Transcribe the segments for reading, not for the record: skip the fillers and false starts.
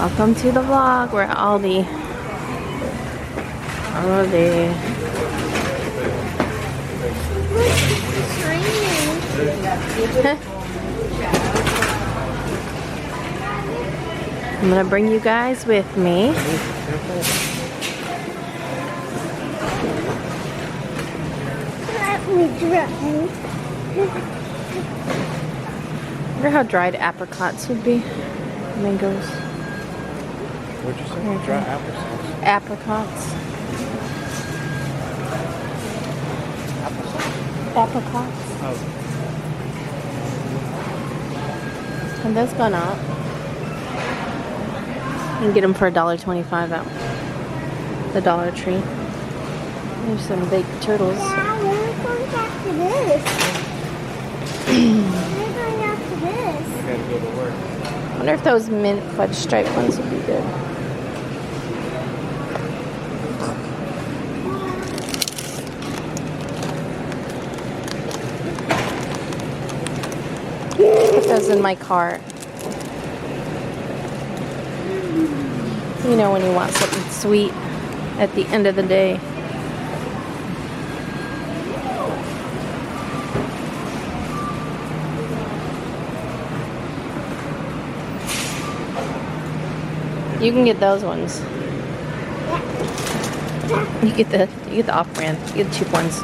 Welcome to the vlog. We're at Aldi. Aldi. I'm gonna bring you guys with me. Let me drive. I wonder how dried apricots would be. Mangoes. What'd you say? Dry applesauce. Apricots. Apricots. Oh. And that's gone up. You can get them for $1.25 at the Dollar Tree. There's some baked turtles. Yeah, we're going after this. We're going after this. I gotta go to work. I wonder if those mint fudge stripe ones would be good. Put those in my cart. You know, when you want something sweet at the end of the day. You can get those ones. You get the off-brand. You get the cheap ones.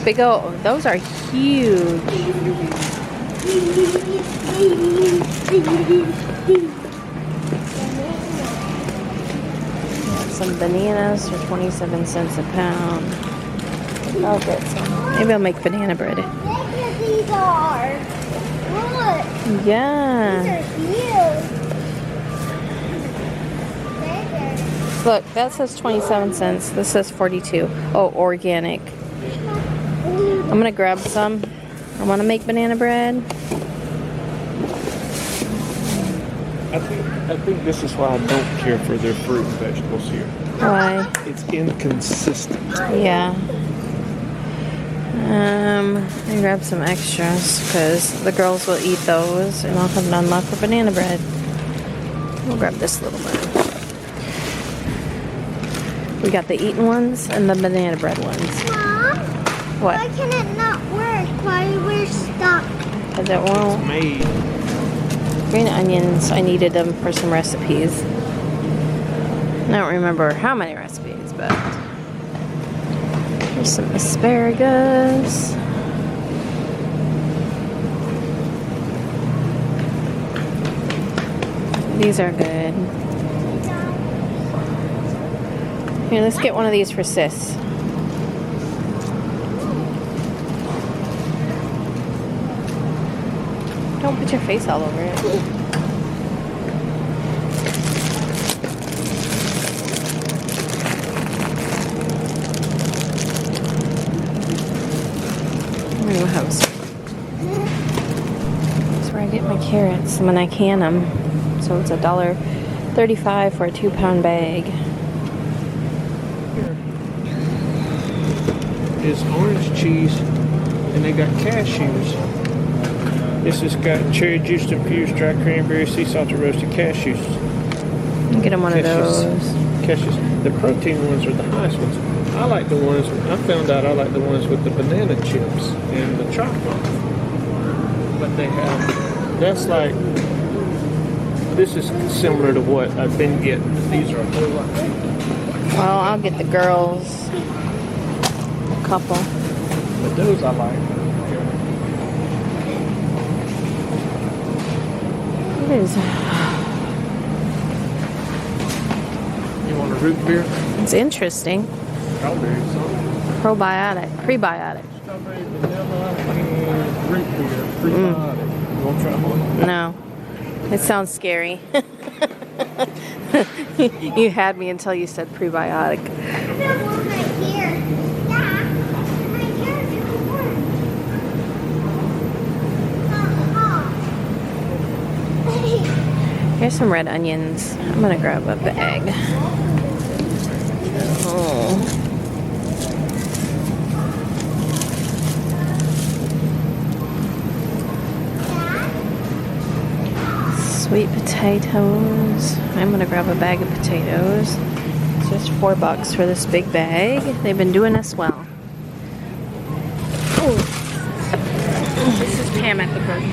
Big O, those are huge. Some bananas for 27 cents a pound. I'll get some. Maybe I'll make banana bread. Look what these are. Look. Yeah. These are huge. Look, that says 27 cents. This says 42. Oh, organic. I'm gonna grab some. I want to make banana bread. I think this is why I don't care for their fruit and vegetables here. Why? It's inconsistent. Yeah. I grab some extras because the girls will eat those, and I'll have none left for banana bread. We'll grab this little one. We got the eaten ones and the banana bread ones. Mom, What? why can it not work? Why we're stuck? Because it won't. Made. Green onions, I needed them for some recipes. I don't remember how many recipes, but there's some asparagus. These are good. Here, let's get one of these for Sis. Don't put your face all over it. We'll have some. That's where I get my carrots when I can them. So it's $1.35 for a 2-pound bag. Here is orange cheese, and they got cashews. This has got cherry juice infused dry cranberry, sea salted roasted cashews. Get them one of those. Cashews. The protein ones are the highest ones. I like the ones, I found out I like the ones with the banana chips and the chocolate. But they have, that's like, this is similar to what I've been getting. These are a whole lot cheaper. Well, I'll get the girls a couple. But those I like. What is it? You want a root beer? It's interesting. Strawberry something. Probiotic. Prebiotic. Strawberry, vanilla, and root beer. Prebiotic. You want to try one? No. It sounds scary. You had me until you said prebiotic. I found one right here. Yeah. Right here. Here's some red onions. I'm gonna grab a bag. Oh. Potatoes. I'm gonna grab a bag of potatoes. It's just $4 for this big bag. They've been doing us well. Oh, this is Pam at the garden.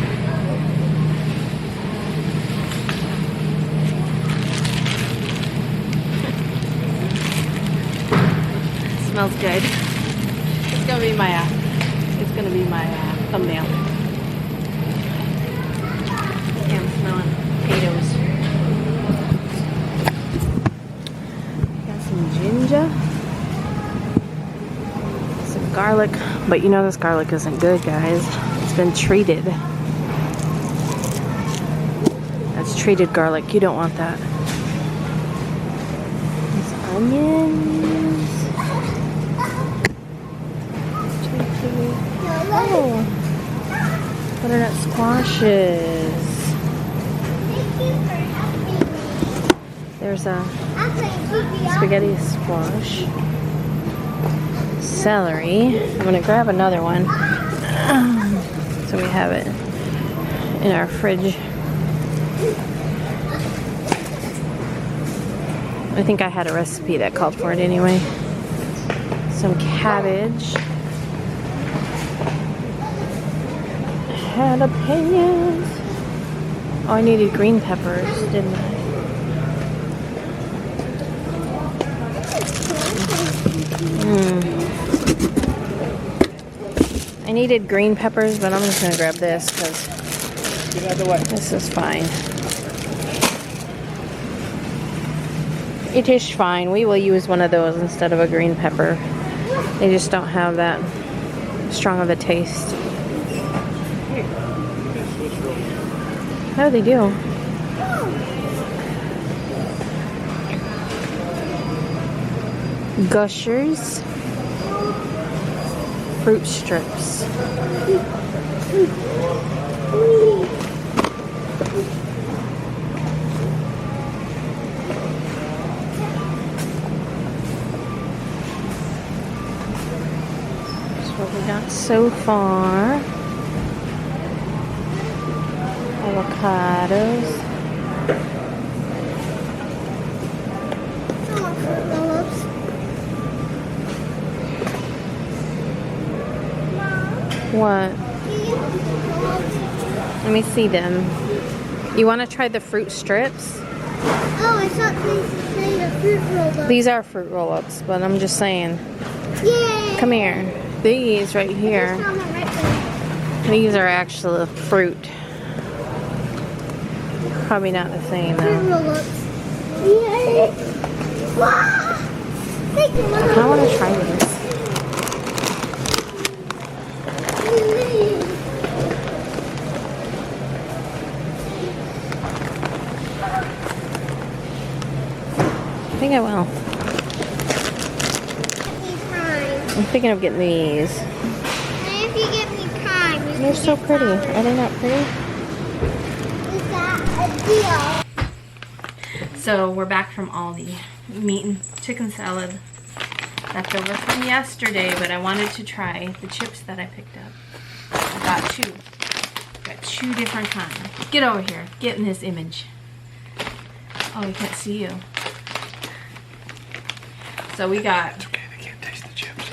Smells good. It's gonna be my thumbnail. Yeah, I'm smelling potatoes. Got some ginger, some garlic, but you know this garlic isn't good, guys. It's been treated. That's treated garlic. You don't want that. There's onions. Oh, butternut squashes. There's a spaghetti squash. Celery. I'm gonna grab another one so we have it in our fridge. I think I had a recipe that called for it anyway. Some cabbage. Jalapenos. Oh, I needed green peppers, didn't I? I needed green peppers, but I'm just gonna grab this because this is fine. It is fine. We will use one of those instead of a green pepper. They just don't have that strong of a taste. Oh, they do. Gushers. Fruit strips. That's what we got so far. Avocados. What? Let me see them. You want to try the fruit strips? Oh, I thought these were fruit roll-ups. These are fruit roll-ups, but I'm just saying. Yay! Come here. These right here. These are actual fruit. Probably not the same though. Fruit roll-ups. Yay! Wow! I want to try these. I think I will. I'm thinking of getting these. And if you give me time, you They're can so get pretty. flowers. Are they not pretty? Is that a deal? So we're back from Aldi. I'm eating chicken salad left over from yesterday, but I wanted to try the chips that I picked up. I got two. Got two different kinds. Get over here. Get in this image. Oh, I can't see you. So we got... It's okay, they can't taste the chips.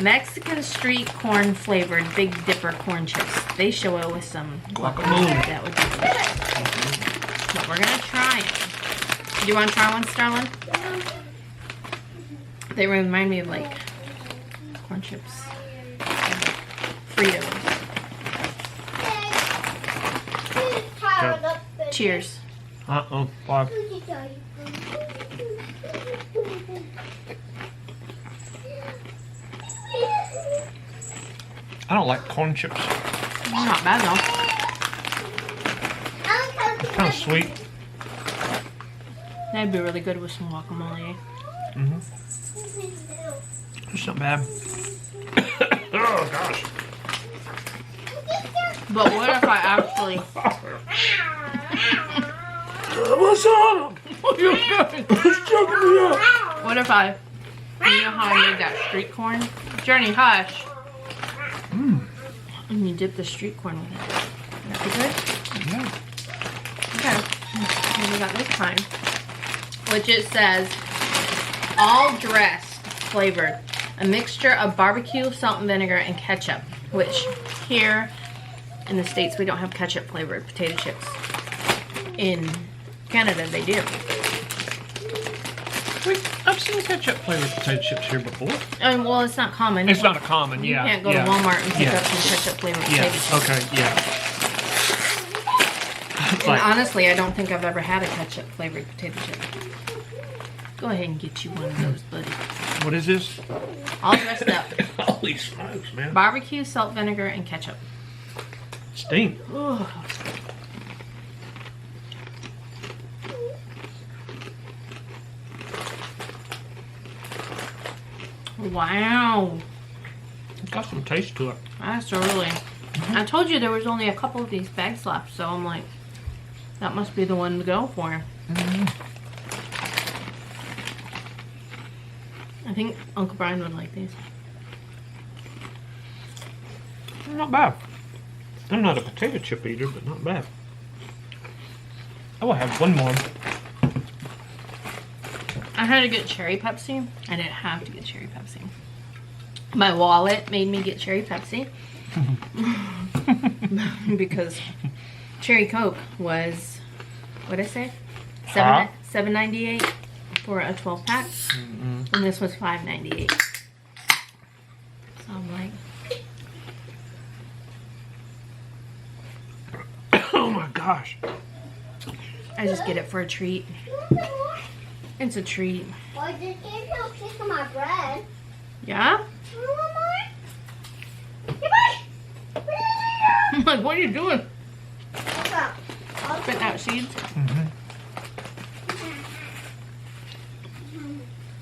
Mexican street corn flavored Big Dipper corn chips. They show it with some guacamole. That would be good. So we're gonna try them. Do you want to try one, Starlin? They remind me of like corn chips, Fritos. Cheers. Uh-oh, Bob. I don't like corn chips. Not bad though. It's kind of sweet. That'd be really good with some guacamole. Mm-hmm. It's not bad. Oh, gosh. But what if I actually... What's up? What are you doing? Who's choking me up? What if I... You know how I made that street corn? Journey, hush. And you dip the street corn with it. Would that be good? Yeah. Okay. And we got this kind, which it says all dressed flavored, a mixture of barbecue, salt and vinegar, and ketchup. Which here in the States we don't have ketchup flavored potato chips. In Canada they do. I've seen ketchup flavored potato chips here before. Well, it's not common. It's not a common, yeah. You can't go to Walmart and pick up some ketchup flavored potato chips. Okay, yeah. And honestly, I don't think I've ever had a ketchup flavored potato chip. Go ahead and get you one of those, buddy. What is this? All dressed up. Holy smokes, man. Barbecue, salt, vinegar, and ketchup. Stink. Ooh. Wow. It's got some taste to it. That's really... I told you there was only a couple of these bags left, so I'm like, that must be the one to go for. I think Uncle Brian would like these. Not bad. I'm not a potato chip eater, but not bad. I will have one more. I had to get cherry Pepsi. I didn't have to get cherry Pepsi. My wallet made me get cherry Pepsi. Because cherry Coke was, what did I say? $7.98 for a 12 pack. And this was $5.98. So I'm like, Oh my gosh. I just get it for a treat. It's a treat. Well, I just gave you a piece of my bread. Yeah? You want more? I'm like, what are you doing? What's up? Spitting out seeds?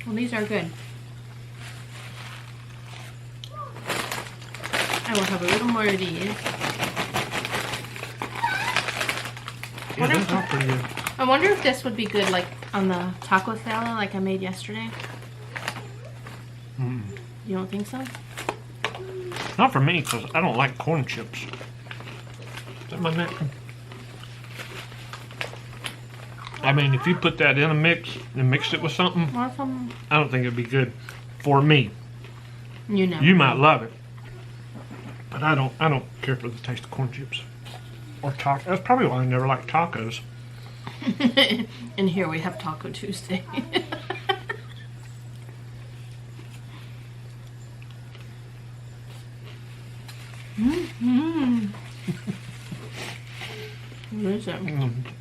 Well, these are good. I will have a little more of these. Yeah, those are pretty good. I wonder if this would be good, like, on the taco salad like I made yesterday. You don't think so? Not for me, because I don't like corn chips. Is that my napkin? I mean, if you put that in a mix and mix it with something, Or some, I don't think it'd be good for me. you know. You might love it, but I don't care for the taste of corn chips or tacos. That's probably why I never liked tacos. And here we have Taco Tuesday. What is it?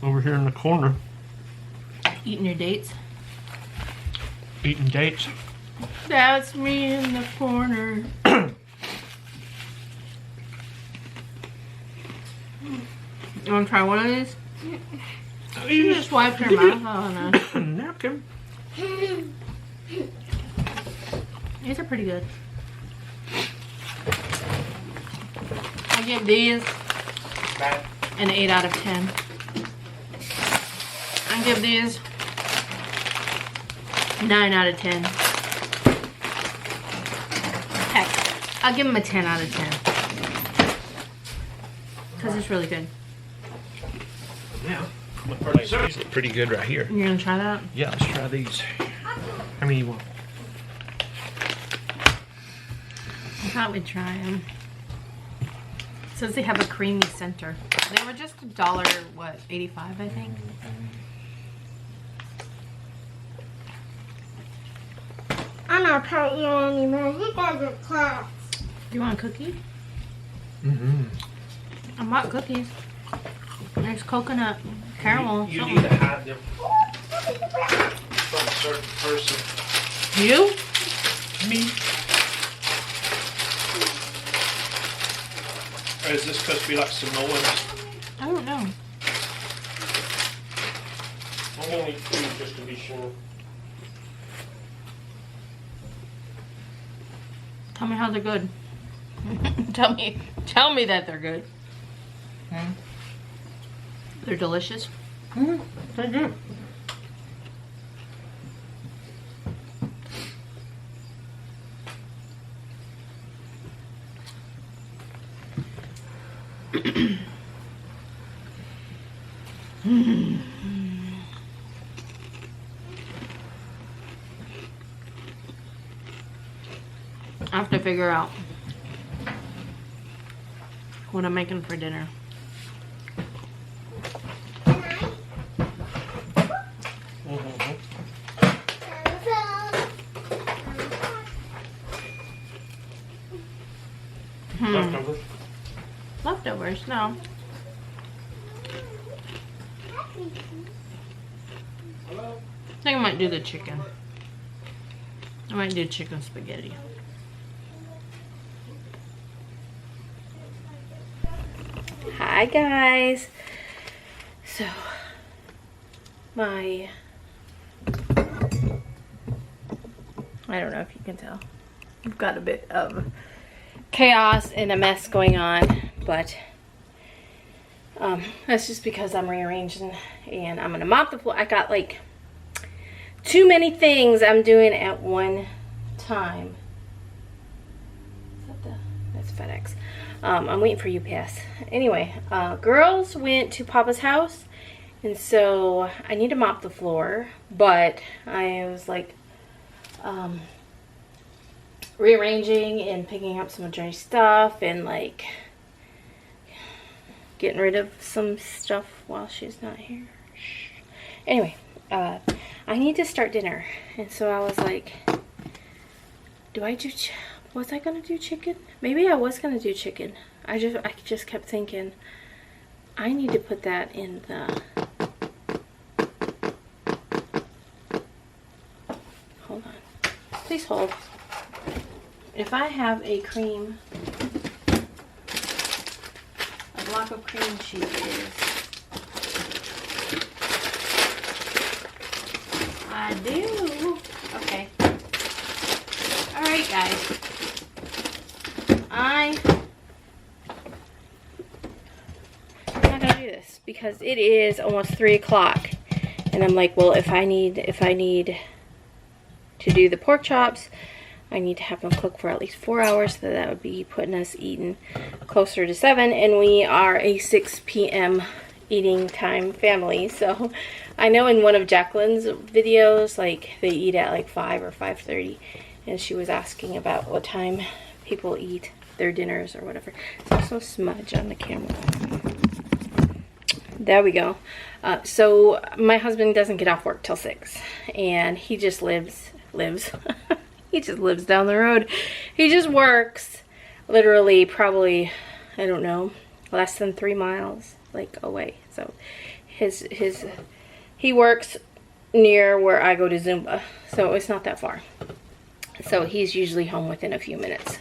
Over here in the corner, Eating your dates? eating dates. That's me in the corner. You want to try one of these? You just wiped your mouth on us. Napkin. These are pretty good. I give these an 8 out of 10. I give these 9 out of 10. Heck, I'll give them a 10 out of 10. Because it's really good. Yeah. These look pretty good right here. You're going to try that? Yeah, let's try these. How many you want? I thought we'd try them. It says they have a creamy center. They were just $1.85, I think. I'm not hurt you anymore. He doesn't clap. You want a cookie? Mm-hmm. I bought cookies. There's coconut, caramel, You something. need to hide them from a certain person. You? Me. Or is this supposed to be like Samoans? I don't know. I'm gonna eat 2 just to be sure. Tell me how they're good. tell me that they're good. They're delicious. They're good. I have to figure out what I'm making for dinner. Leftovers. Leftovers? No. I think I might do the chicken. I might do chicken spaghetti. Hi guys. So I don't know if you can tell. We've got a bit of chaos and a mess going on, but that's just because I'm rearranging and I'm gonna mop the floor. I got like too many things I'm doing at one time. Is that that's FedEx. I'm waiting for UPS. Anyway, girls went to Papa's house, and so I need to mop the floor, but I was like rearranging and picking up some dry stuff and like getting rid of some stuff while she's not here. Anyway, I need to start dinner, and so I was like, was I gonna do chicken? Maybe I was gonna do chicken. I just kept thinking I need to put that in the, hold on, please hold. If I have a cream, a block of cream cheese, I do. Okay. All right, guys. I'm not gonna do this because it is almost 3 o'clock, and I'm like, well, if I need to do the pork chops, I need to have them cook for at least 4 hours, so that would be putting us eating closer to 7, and we are a 6 p.m. eating time family. So I know in one of Jacqueline's videos, like, they eat at like 5 or 5:30, and she was asking about what time people eat their dinners or whatever. It's also smudge on the camera. There we go. So my husband doesn't get off work till 6, and he just lives he just lives down the road. He just works literally probably, I don't know, less than 3 miles like away. So he works near where I go to Zumba, so it's not that far. So he's usually home within a few minutes.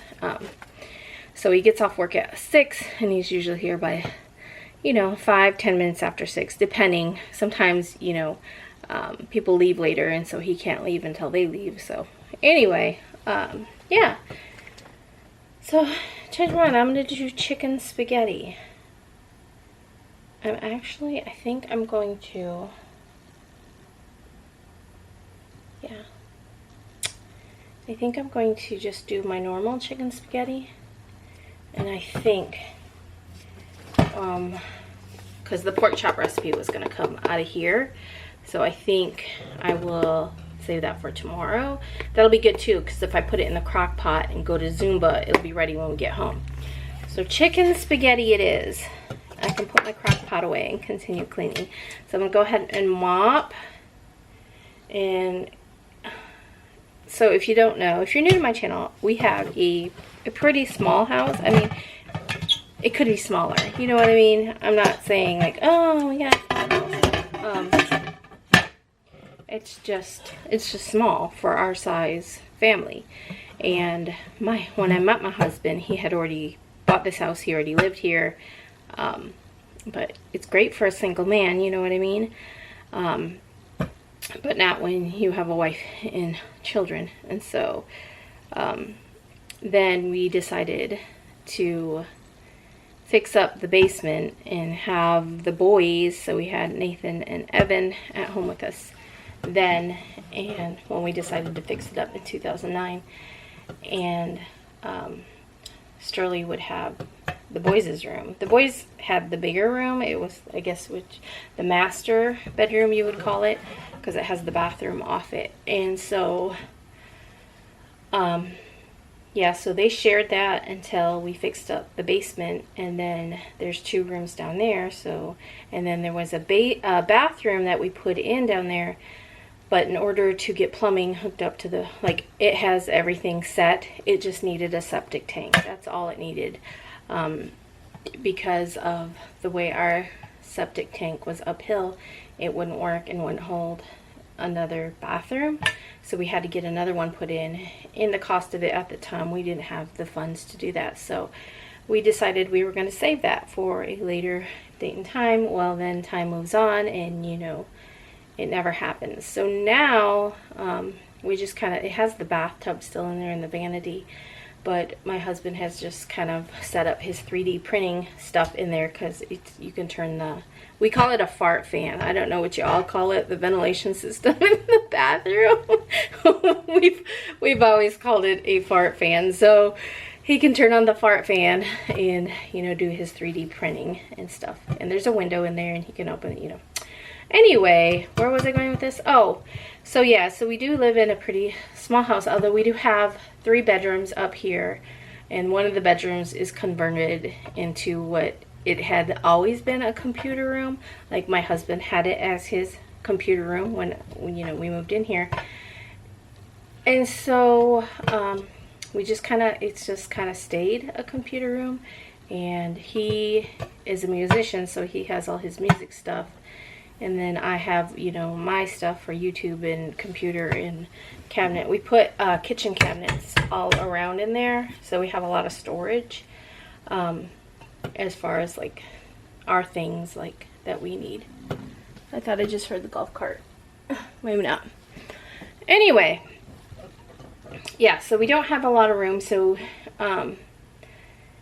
So he gets off work at 6, and he's usually here by, 5-10 minutes after 6, depending. Sometimes, people leave later, and so he can't leave until they leave. So anyway, yeah. So change my mind. I'm gonna do chicken spaghetti. I think I'm going to, yeah. I think I'm going to just do my normal chicken spaghetti. And I think, because the pork chop recipe was going to come out of here, so I think I will save that for tomorrow. That'll be good too, because if I put it in the crock pot and go to Zumba, it'll be ready when we get home. So chicken spaghetti it is. I can put my crock pot away and continue cleaning. So I'm going to go ahead and mop. And so if you don't know, if you're new to my channel, we have a pretty small house. I mean, it could be smaller. You know what I mean? I'm not saying like, oh, we got a small house. It's just small for our size family. And when I met my husband, he had already bought this house. He already lived here. But it's great for a single man. You know what I mean? But not when you have a wife and children. And so then we decided to fix up the basement and have the boys, so we had Nathan and Evan at home with us then, and when we decided to fix it up in 2009, and Sterling would have the boys' room. The boys had the bigger room. It was, I guess, the master bedroom you would call it, because it has the bathroom off it. And so yeah, so they shared that until we fixed up the basement, and then there's 2 rooms down there. So, and then there was a bathroom that we put in down there, but in order to get plumbing hooked up to the, like, it has everything set. It just needed a septic tank. That's all it needed, because of the way our septic tank was uphill. It wouldn't work and wouldn't hold another bathroom, so we had to get another one put in. The cost of it at the time, we didn't have the funds to do that, so we decided we were going to save that for a later date and time. Well, then time moves on, and you know, it never happens. So now we just kind of, it has the bathtub still in there and the vanity, but my husband has just kind of set up his 3D printing stuff in there, because you can turn the, we call it a fart fan. I don't know what you all call it, the ventilation system in the bathroom. we've always called it a fart fan. So he can turn on the fart fan and, you know, do his 3D printing and stuff. And there's a window in there and he can open it, you know. Anyway, where was I going with this? Oh, so yeah, so we do live in a pretty small house, although we do have 3 bedrooms up here, and one of the bedrooms is converted into what it had always been, a computer room. Like, my husband had it as his computer room when you know, we moved in here. And so we just kind of, it's just kind of stayed a computer room. And he is a musician, so he has all his music stuff. And then I have, you know, my stuff for YouTube and computer and cabinet. We put kitchen cabinets all around in there, so we have a lot of storage as far as like our things like that we need. I thought I just heard the golf cart. Maybe not. Anyway, yeah, so we don't have a lot of room, so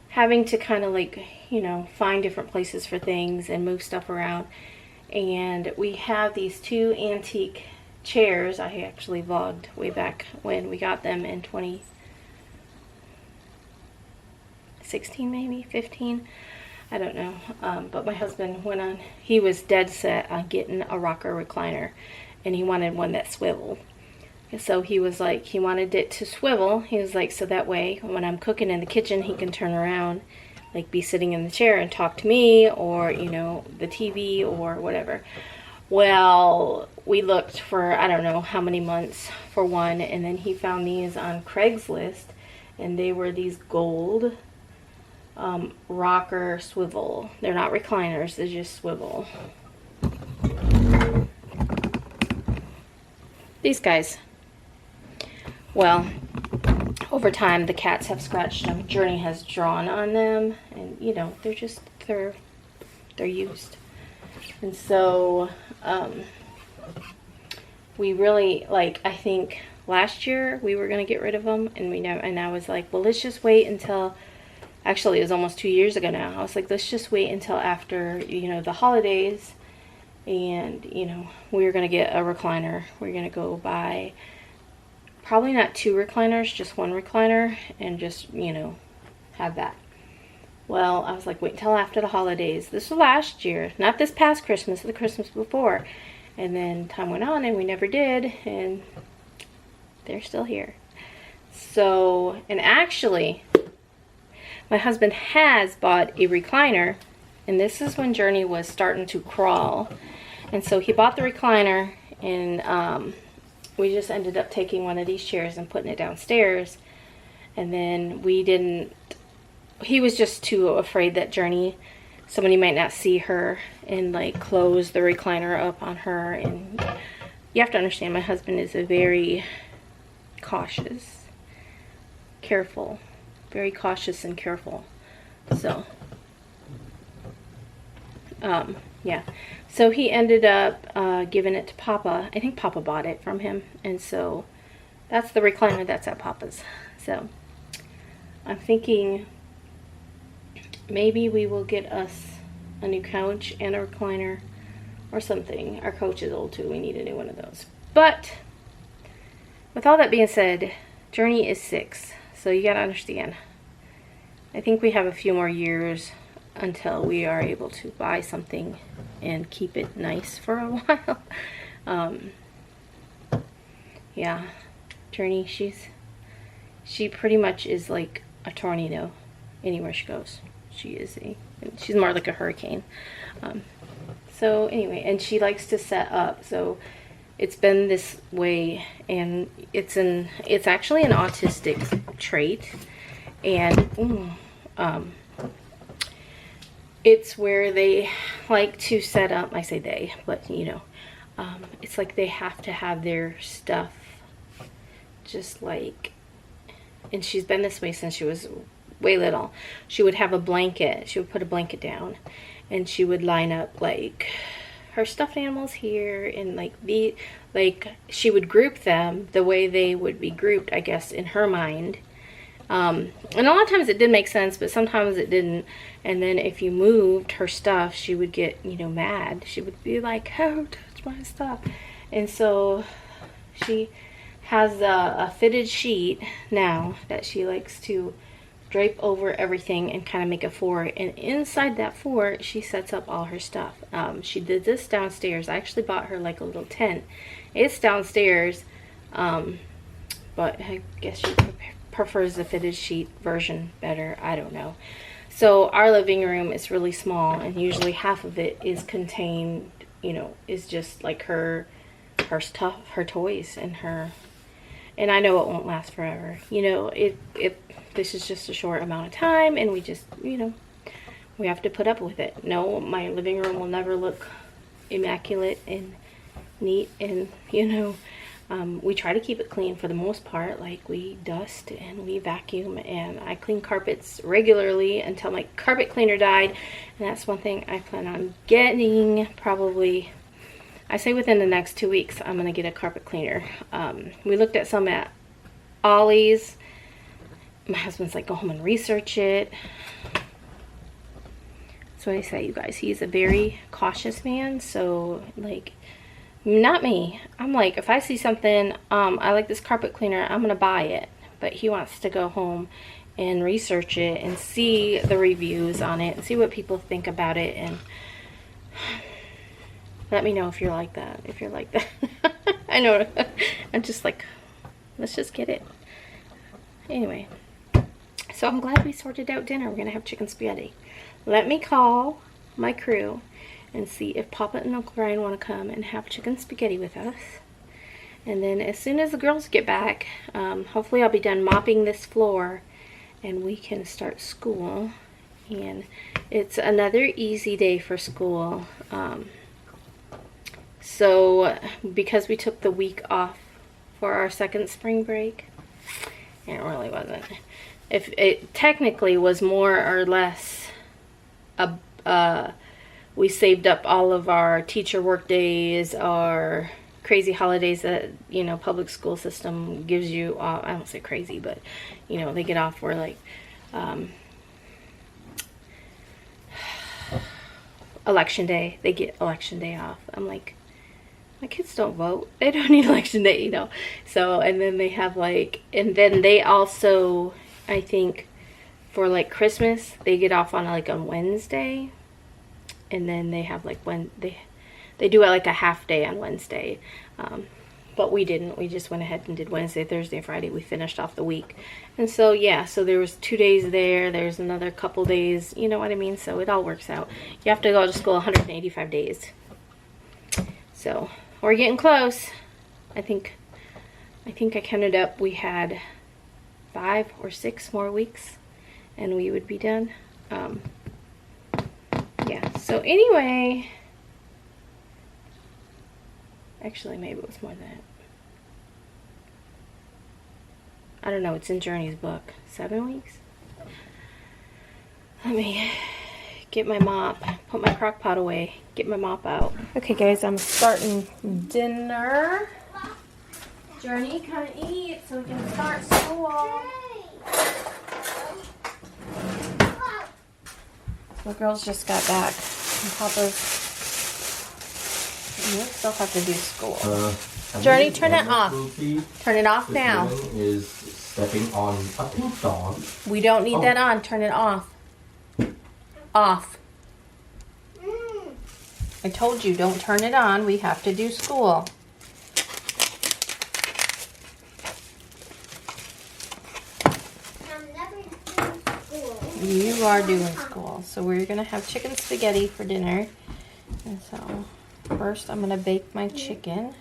having to kind of like, you know, find different places for things and move stuff around. And we have these 2 antique chairs. I actually vlogged way back when we got them in 2016, maybe 15. I don't know. But my husband went on, he was dead set on getting a rocker recliner, and he wanted one that swiveled. And so he was like, he wanted it to swivel. He was like, so that way when I'm cooking in the kitchen, he can turn around, like be sitting in the chair and talk to me, or, you know, the TV or whatever. Well, we looked for, I don't know how many months for one, and then he found these on Craigslist, and they were these gold rocker swivel. They're not recliners, they just swivel. These guys. Well, over time, the cats have scratched them. Journey has drawn on them, and you know, they're just, they're used. And so, we really, like, I think last year we were gonna get rid of them, and we never. And I was like, well, let's just wait until. Actually, it was almost 2 years ago now. I was like, let's just wait until after, you know, the holidays, and you know, we were gonna get a recliner. We're gonna go buy. Probably not 2 recliners, just 1 recliner, and just, you know, have that. Well, I was like, wait until after the holidays. This was last year, not this past Christmas, the Christmas before. And then time went on and we never did, and they're still here. So, and actually, my husband has bought a recliner, and this is when Journey was starting to crawl. And so he bought the recliner, and we just ended up taking one of these chairs and putting it downstairs. And then we didn't, he was just too afraid that Journey, somebody might not see her and like close the recliner up on her. And you have to understand, my husband is a very cautious, careful, very cautious and careful. So, yeah. So he ended up giving it to Papa. I think Papa bought it from him. And so that's the recliner that's at Papa's. So I'm thinking maybe we will get us a new couch and a recliner or something. Our couch is old too. We need a new one of those. But with all that being said, Journey is 6. So you got to understand. I think we have a few more years until we are able to buy something and keep it nice for a while. Yeah, Journey, she's she pretty much is like a tornado anywhere she goes. She's more like a hurricane. So anyway, and she likes to set up. So it's been this way, and it's actually an autistic trait, and it's where they like to set up. I say they, but you know, it's like they have to have their stuff just like, and she's been this way since she was way little. She would have a blanket. She would put a blanket down, and she would line up like her stuffed animals here, and like she would group them the way they would be grouped, I guess, in her mind. And a lot of times it did make sense, but sometimes it didn't. And then if you moved her stuff, she would get, you know, mad. She would be like, "Oh, touch my stuff." And so she has a fitted sheet now that she likes to drape over everything and kind of make a fort. And inside that fort, she sets up all her stuff. She did this downstairs. I actually bought her like a little tent. It's downstairs, but I guess she prefers the fitted sheet version better. I don't know. So our living room is really small, and usually half of it is contained, you know, is just like her stuff, her toys, and her. And I know it won't last forever. You know, this is just a short amount of time, and we just, you know, we have to put up with it. No, my living room will never look immaculate and neat, and, you know, we try to keep it clean for the most part. Like, we dust and we vacuum, and I clean carpets regularly until my carpet cleaner died. And that's one thing I plan on getting, probably, I say within the next 2 weeks, I'm going to get a carpet cleaner. We looked at some at Ollie's. My husband's like, go home and research it. That's what I say, you guys. He's a very cautious man, so, like, not me. I'm like, if I see something, I like this carpet cleaner, I'm going to buy it. But he wants to go home and research it and see the reviews on it and see what people think about it, and let me know if you're like that. If you're like that. I know. I'm just like, let's just get it. Anyway. So I'm glad we sorted out dinner. We're going to have chicken spaghetti. Let me call my crew and see if Papa and Uncle Ryan want to come and have chicken spaghetti with us. And then as soon as the girls get back, hopefully I'll be done mopping this floor and we can start school. And it's another easy day for school. So because we took the week off for our second spring break, it really wasn't. If it technically was more or less we saved up all of our teacher work days, our crazy holidays that, you know, public school system gives you off. I don't say crazy, but, you know, they get off for, like, election day. They get election day off. I'm like, my kids don't vote. They don't need election day, you know. So, and then they have, like, and then they also, I think, for, like, Christmas, they get off on, like, on Wednesday. And then they have, like, when they do it like a half day on Wednesday. But we didn't. We just went ahead and did Wednesday, Thursday, Friday. We finished off the week. And so, yeah, so there was 2 days there. There's another couple days. You know what I mean? So it all works out. You have to go to school 185 days. So we're getting close. I think I counted up. We had 5 or 6 more weeks, and we would be done. Yeah, so anyway, actually maybe it was more than that. I don't know, it's in Journey's book. 7 weeks? Let me get my mop, put my crock pot away, get my mop out. Okay guys, I'm starting dinner. Journey, come and eat so we can start school. The girls just got back, and Papa's, we still have to do school. Journey, turn it off. Turn it off now. Is stepping on a pink dog. We don't need that on. Turn it off. Off. I told you, don't turn it on. We have to do school. You are doing school. So we're gonna have chicken spaghetti for dinner. And so first I'm gonna bake my chicken.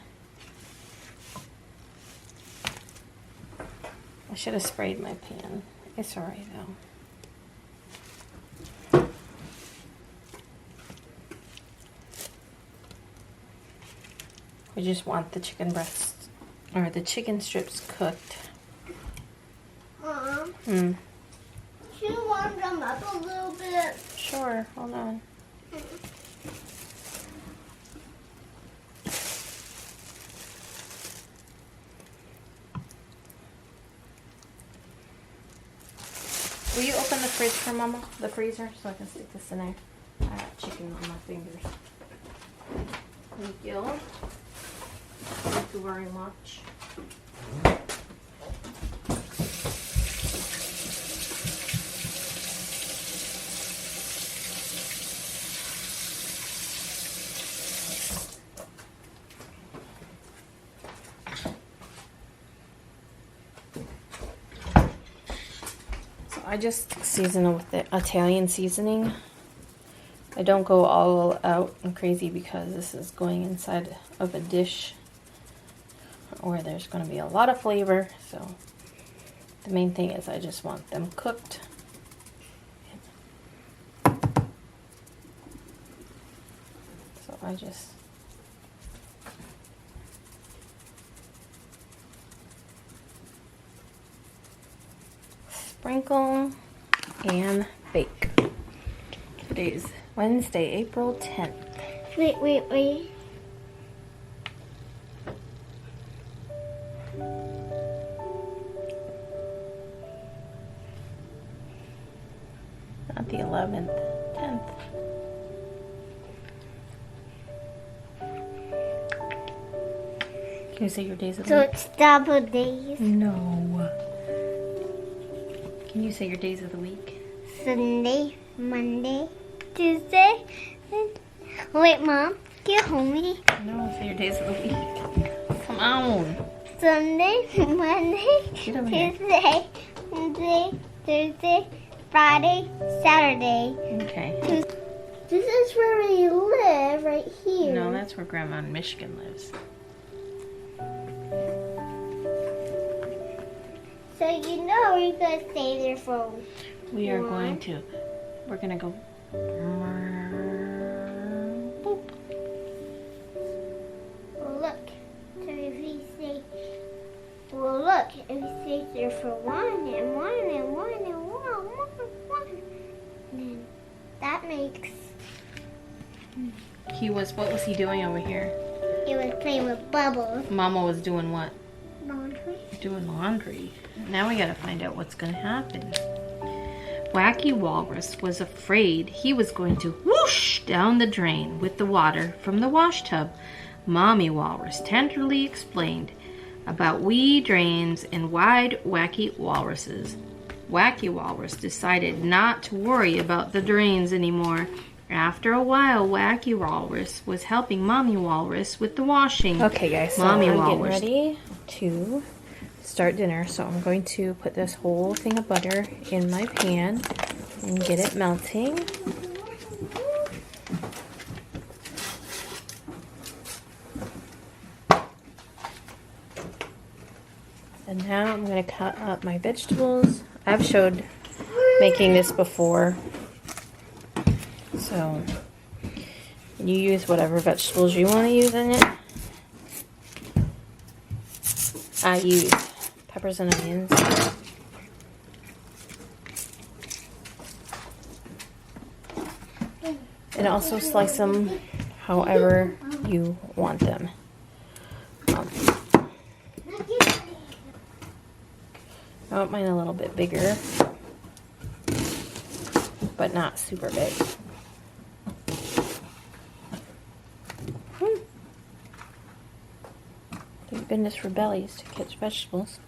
I should have sprayed my pan. It's alright though. We just want the chicken breasts or the chicken strips cooked. Mom, Hmm. do you warm them up a little bit? Sure, hold on. Will you open the fridge for Mama? The freezer, so I can stick this in there. I got chicken on my fingers. Thank you. Thank you very much. I just season it with the Italian seasoning. I don't go all out and crazy because this is going inside of a dish where there's going to be a lot of flavor. So the main thing is I just want them cooked. So I just sprinkle and bake. Today's Wednesday, April 10th. Wait. Not the 11th, 10th. Can you say your days of the So week? it's double days. No. Can you say your days of the week? Sunday, Monday, Tuesday. Wait, Mom, can you hold me? No, say your days of the week. Come on. Sunday, Monday, Get over here. Tuesday, Wednesday, Thursday, Friday, Saturday. Okay. This is where we live, right here. No, that's where Grandma in Michigan lives. So you know we're gonna stay there for. We are going to. We're going to go. Boop. Well, look. So if we stay, well, look. If we stay there for one, then that makes. What was he doing over here? It was playing with bubbles. Mama was doing what? Laundry. Doing laundry. Now we gotta find out what's gonna happen. Wacky Walrus was afraid he was going to whoosh down the drain with the water from the wash tub. Mommy Walrus tenderly explained about wee drains and wide wacky walruses. Wacky Walrus decided not to worry about the drains anymore. After a while, Wacky Walrus was helping Mommy Walrus with the washing. Okay, guys, so I'm getting ready to start dinner. So I'm going to put this whole thing of butter in my pan and get it melting. And now I'm going to cut up my vegetables. I've showed making this before. So you use whatever vegetables you want to use in it. I use peppers and onions. And also slice them however you want them. I want mine a little bit bigger, but not super big. Thank goodness for bellies to catch vegetables.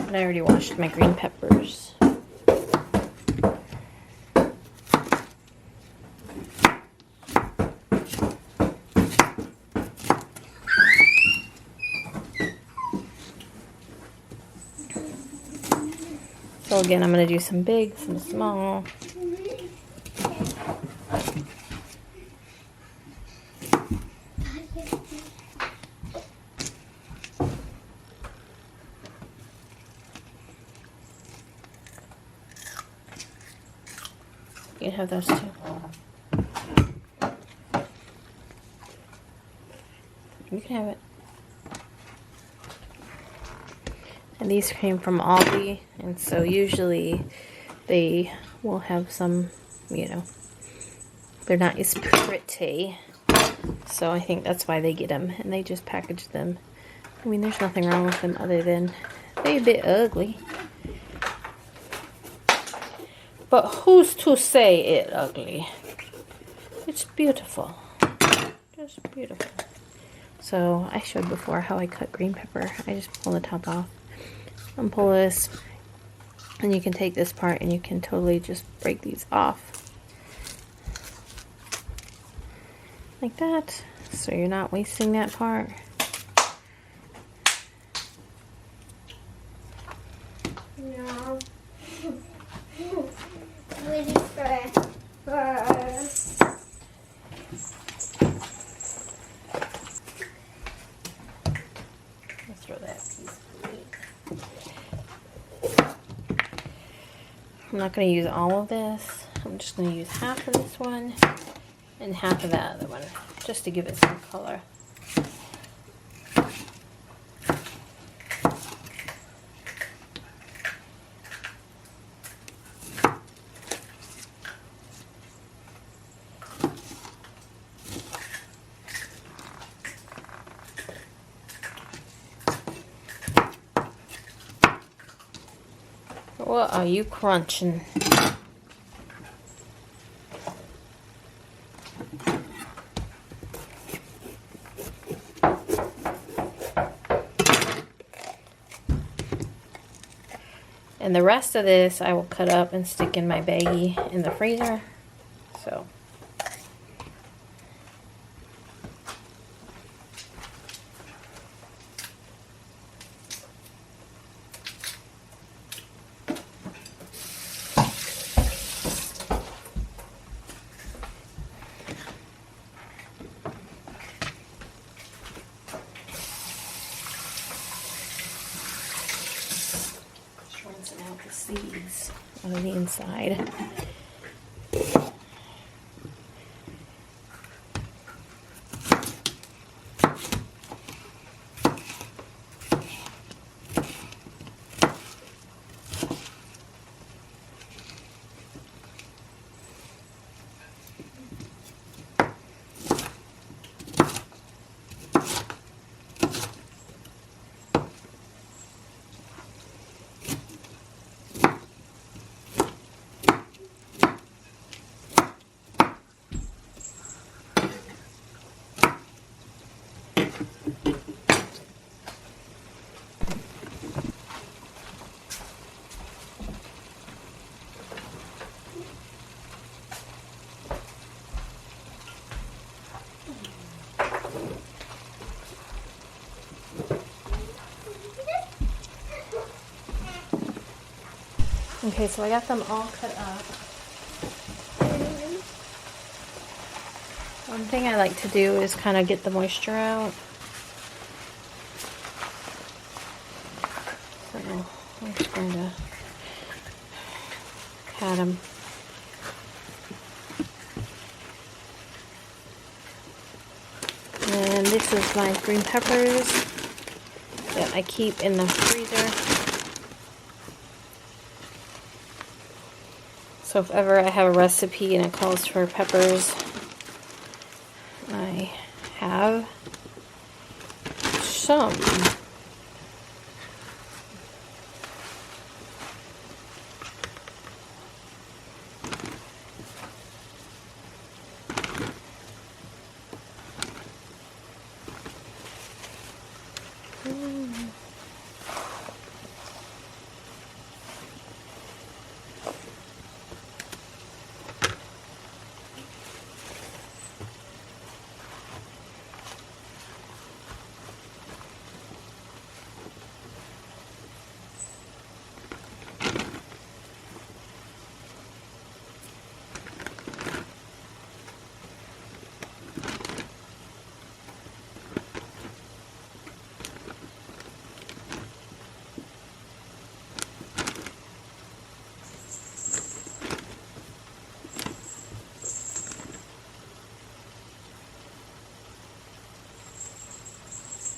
But I already washed my green peppers. So again, I'm going to do some big, some small. You can have those too. You can have it. And these came from Aldi, and so usually they will have some, you know, they're not as pretty. So I think that's why they get them, and they just package them. I mean, there's nothing wrong with them other than they're a bit ugly. But who's to say it ugly? It's beautiful. Just beautiful. So I showed before how I cut green pepper. I just pull the top off and pull this, and you can take this part and you can totally just break these off like that, so you're not wasting that part. No. Waiting for Let's throw that piece away. I'm not going to use all of this. I'm just going to use half of this one and half of that other one, just to give it some color. What are you crunching? And the rest of this I will cut up and stick in my baggie in the freezer. So rinsing out the seeds out of the inside. Okay, so I got them all cut up. One thing I like to do is kind of get the moisture out. So I'm just going to pat them. And this is my green peppers that I keep in the freezer. So if ever I have a recipe and it calls for peppers, I have some.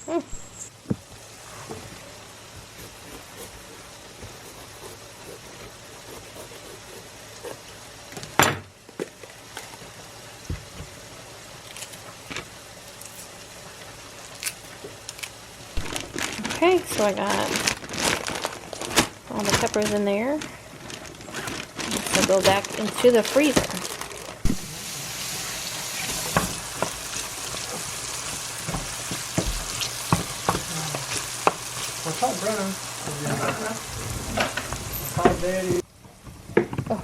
Okay, so I got all the peppers in there. So go back into the freezer. What's up, Brennan? Hi, Daddy. Oh,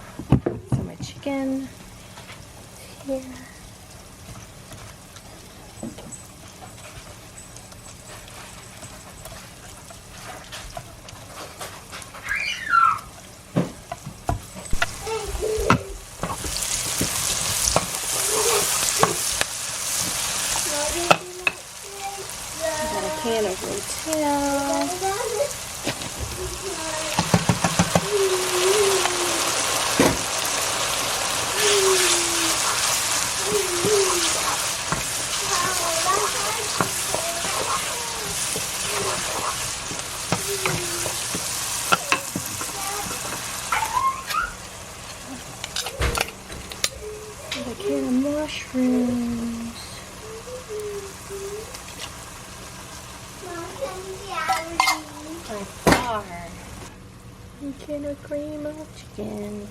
so my chicken is here. Got a can of Rotel. Got a can of mushrooms. By far. A can of cream of chicken.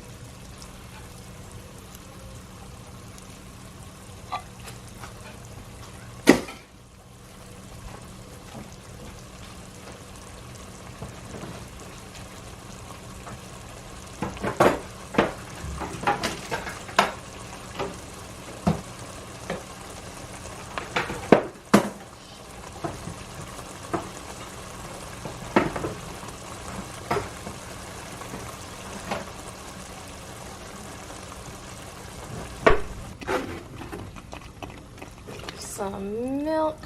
Some milk.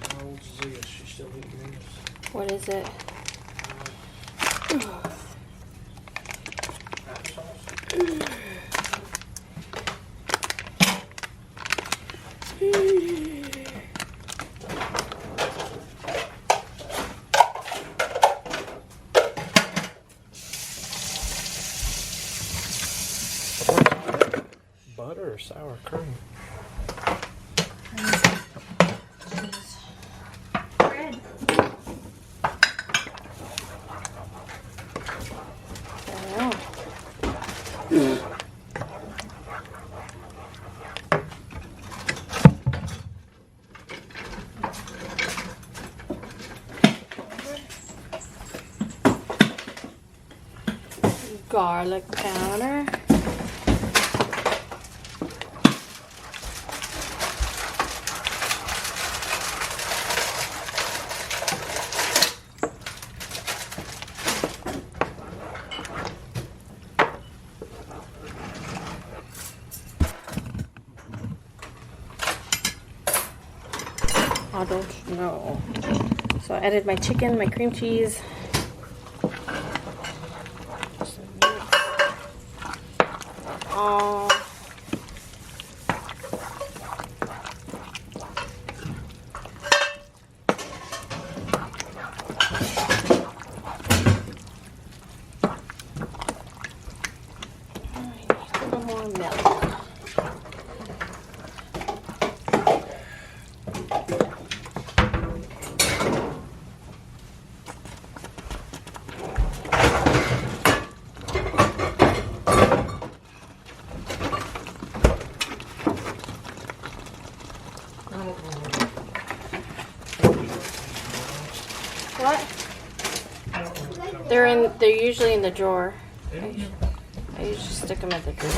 How old is this? She's still eating this. What is it? Butter or sour cream? Bread. I don't know. Garlic powder. I don't know. So I added my chicken, my cream cheese. A little more milk. What? They're usually in the drawer. I usually stick them at the drawer.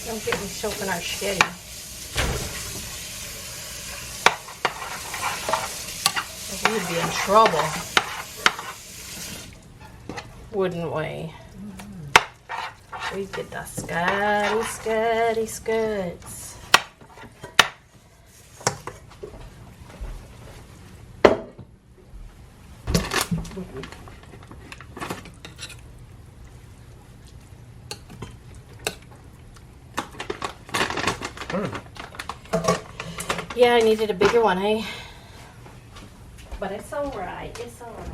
Don't get me soaping our spaghetti. We would be in trouble. Wouldn't we? we get the scuddy scuds. Yeah, I needed a bigger one, eh? But it's alright, it's alright.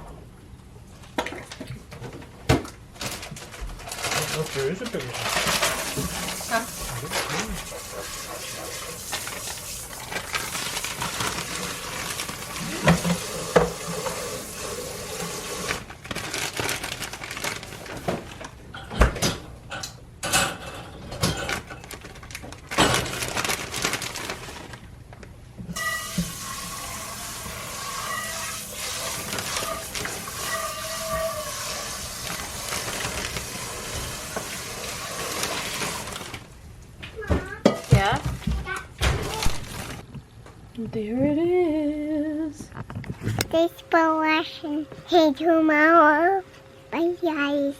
Oh, there is a big one. Yeah? There it is. Thanks for watching. Hey, tomorrow. Bye, guys.